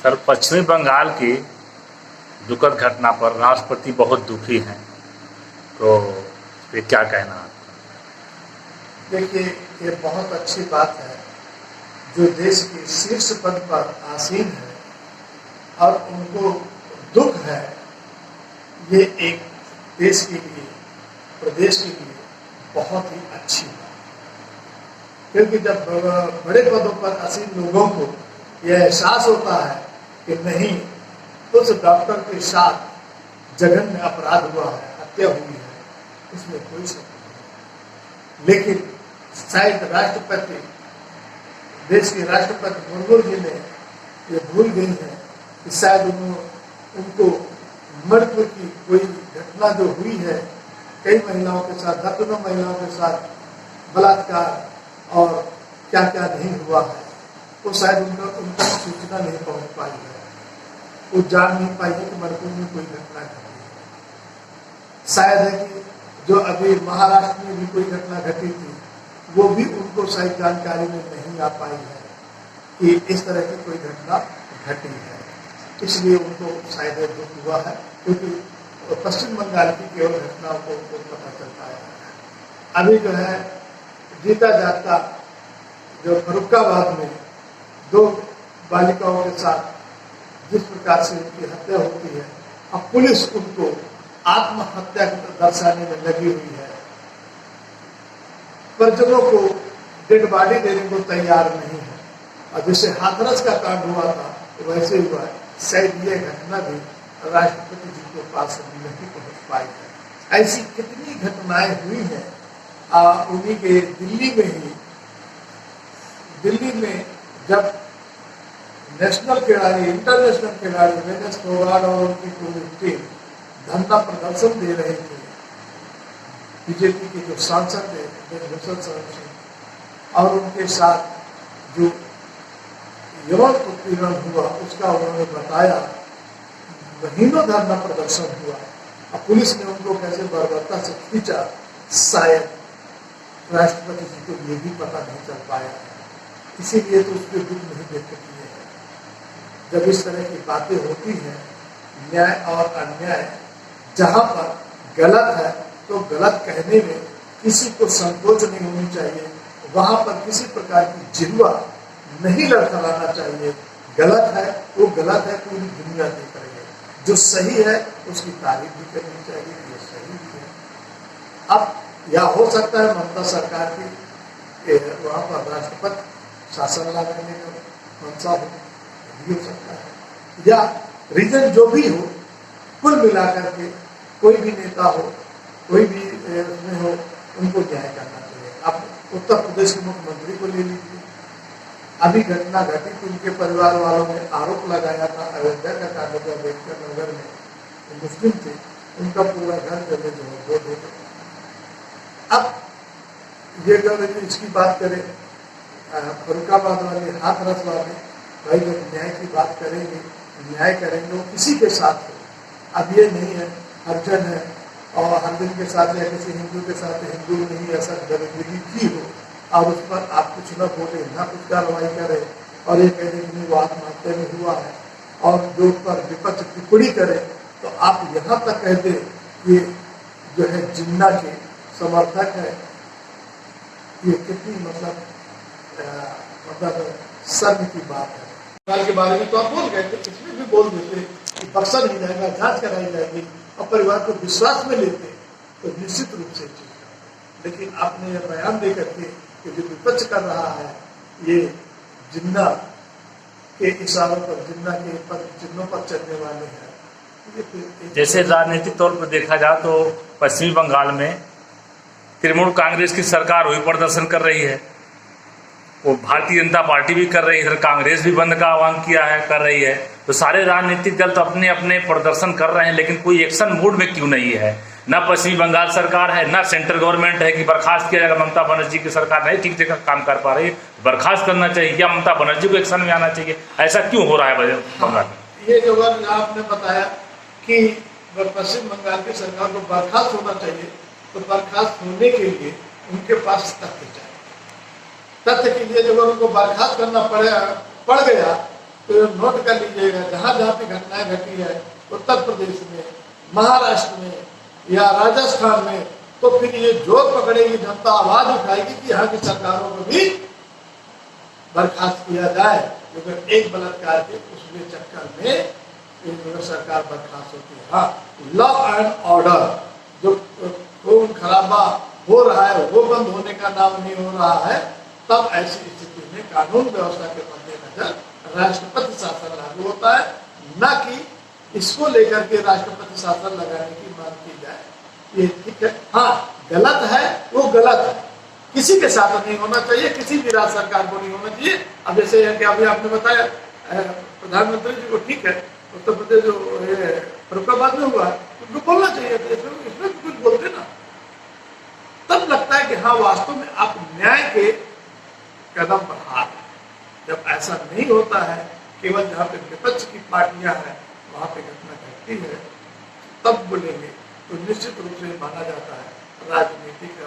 Sir, पश्चिमी बंगाल की दुखद घटना पर राष्ट्रपति बहुत दुखी हैं, तो ये क्या कहना है? देखिए, ये बहुत अच्छी बात है जो देश के शीर्ष पद पर आसीन है और उनको दुख है। ये एक देश के लिए, प्रदेश के लिए बहुत ही अच्छी बात, क्योंकि जब बड़े पदों पर आसीन लोगों को यह एहसास होता है कि नहीं, उस डॉक्टर के साथ जघन्य अपराध हुआ है, हत्या हुई है, इसमें कोई शक नहीं। लेकिन शायद राष्ट्रपति, देश के राष्ट्रपति मुर्मू जी ने ये भूल गई है कि शायद उनको मृत्यु की कोई घटना जो हुई है, कई महिलाओं के साथ, दर्जनों महिलाओं के साथ बलात्कार और क्या क्या नहीं हुआ है, वो शायद उनका सूचना नहीं पहुंच पाई है, वो जान नहीं पाई है कि मणिपुर में कोई घटना घटी है। शायद है कि जो अभी महाराष्ट्र में भी कोई घटना घटी थी, वो भी उनको शायद जानकारी में नहीं आ पाई है कि इस तरह की कोई घटना घटी है, इसलिए उनको शायद दुख हुआ है, क्योंकि पश्चिम बंगाल की केवल घटनाओं को उनको पता चल पाया है। अभी जो है जीता जागता जो फर्रुखाबाद में 2 बालिकाओं के साथ जिस प्रकार से उनकी हत्या होती है, अब पुलिस उनको आत्महत्या दर्शाने में लगी हुई है, परिजनों को डेड बॉडी देने को तैयार नहीं है, और जैसे हाथरस का कांड हुआ था तो वैसे हुआ है। शायद ये घटना भी राष्ट्रपति जी के पास नहीं पहुंच पाई है। ऐसी कितनी घटनाएं हुई हैं। उन्हीं के दिल्ली में जब नेशनल खिलाड़ी, इंटरनेशनल खिलाड़ी विनेश फोगाट और उनकी पूरी टीम धरना प्रदर्शन दे रहे थे, बीजेपी के जो सांसद थे भूषण शरण सिंह, और उनके साथ जो यौन उत्पीड़न हुआ उसका उन्होंने बताया, महीनों धरना प्रदर्शन हुआ और पुलिस ने उनको कैसे बर्बरता से खींचा, शायद राष्ट्रपति जी को ये भी पता नहीं चल पाया, इसीलिए तो उस पर दुख नहीं व्यक्त किए हैं। जब इस तरह की बातें होती हैं, न्याय और अन्याय जहां पर गलत है तो गलत कहने में किसी को संकोच नहीं होनी चाहिए, वहां पर किसी प्रकार की जिह्वा नहीं लड़खड़ाना चाहिए। गलत है वो गलत है, पूरी दुनिया देख रही है, जो सही है उसकी तारीफ भी करनी चाहिए, ये सही भी है। अब या हो सकता है ममता सरकार की वहाँ पर राष्ट्रपति शासन लगाने का मंशा हो सकता है, या रीजन जो भी हो, कुल मिलाकर के कोई भी नेता हो, कोई भी उसमें हो, उनको न्याय करना चाहिए। अब उत्तर प्रदेश के मुख्यमंत्री को ले लीजिए, अभी घटना घटी थी, उनके परिवार वालों ने आरोप लगाया था अयोध्या का कांड, अम्बेडकर नगर में मुस्लिम थे, उनका पूरा घर जले जो हो गया। अब ये अगर इसकी बात करें फर्रुखाबाद वाले, हाथरस वाले, भाई जब न्याय की बात करेंगे, न्याय करेंगे वो किसी के साथ हो। अब ये नहीं है हर जन है और हर दिन के साथ या किसी हिंदू के साथ हिंदू नहीं, ऐसा दरिद्री की हो और उस पर आप कुछ न बोले, ना कुछ कार्रवाई करें और ये कह दें कि वो आत्महत्या में हुआ है, और जो उस पर विपक्ष टिप्पणी करे तो आप यहाँ तक कह दें कि जो है जिन्ना के समर्थक है। ये कितनी मतलब शर्म की बात है। परिवार के बारे में तो आप बोल गए थे, इसमें भी बोल देते कि बख्शा नहीं जाएगा, जांच कराई जाएगी और परिवार को विश्वास में लेते तो निश्चित रूप से ठीक है। लेकिन आपने यह बयान दे करके कि जो विपक्ष कर रहा है ये जिन्ना के इशारों पर, जिन्ना के चिन्हों पर चलने वाले हैं। जैसे राजनीतिक तौर पर देखा जाए तो पश्चिमी बंगाल में तृणमूल कांग्रेस की सरकार वही प्रदर्शन कर रही है, वो भारतीय जनता पार्टी भी कर रही है, इधर कांग्रेस भी बंद का आह्वान किया है, कर रही है। तो सारे राजनीतिक दल तो अपने अपने प्रदर्शन कर रहे हैं, लेकिन कोई एक्शन मूड में क्यों नहीं है? ना पश्चिमी बंगाल सरकार है, ना सेंट्रल गवर्नमेंट है कि बर्खास्त किया जाएगा। ममता बनर्जी की सरकार नहीं ठीक जगह काम कर पा रही है, बर्खास्त करना चाहिए या ममता बनर्जी को एक्शन में आना चाहिए। ऐसा क्यों हो रहा है बंगाल में? ये जो आपने बताया कि पश्चिम बंगाल की सरकार को बर्खास्त होना चाहिए, तो बर्खास्त होने के लिए उनके पास तथ्य चाहिए। तथ्य के लिए जब उनको बर्खास्त करना पड़ गया तो ये नोट कर लीजिएगा, जहां जहां पे घटनाएं घटी है उत्तर प्रदेश में, महाराष्ट्र में या राजस्थान में, तो फिर ये जोर पकड़ेगी जनता, आवाज उठाएगी कि यहाँ की सरकारों को भी बर्खास्त किया जाए। क्योंकि एक बलात्कार के उसके चक्कर में जो सरकार बर्खास्त होती है। हाँ, लॉ एंड ऑर्डर जो खून खराबा हो रहा है वो बंद होने का नाम नहीं हो रहा है, तब ऐसी स्थिति में कानून व्यवस्था के मद्देनजर राष्ट्रपति शासन लागू होता है, न कि इसको लेकर के राष्ट्रपति शासन लगाने की मांग की जाए। ये ठीक है, हाँ गलत है, वो गलत है, किसी के साथ नहीं होना चाहिए, किसी भी राज्य सरकार को नहीं होना चाहिए। अब जैसे कि अभी आपने बताया प्रधानमंत्री जी को, ठीक है, उत्तर प्रदेश जो फरुखाबाद में हुआ उनको बोलना चाहिए, इसमें कुछ बोलते ना, तब लगता है कि हाँ वास्तव में आप न्याय के कदम बढ़ा रहे हैं। जब ऐसा नहीं होता है, केवल जहाँ पे विपक्ष की पार्टियां हैं वहां पे घटना घटती है, तब बोलेंगे तो निश्चित रूप से माना जाता है राजनीतिक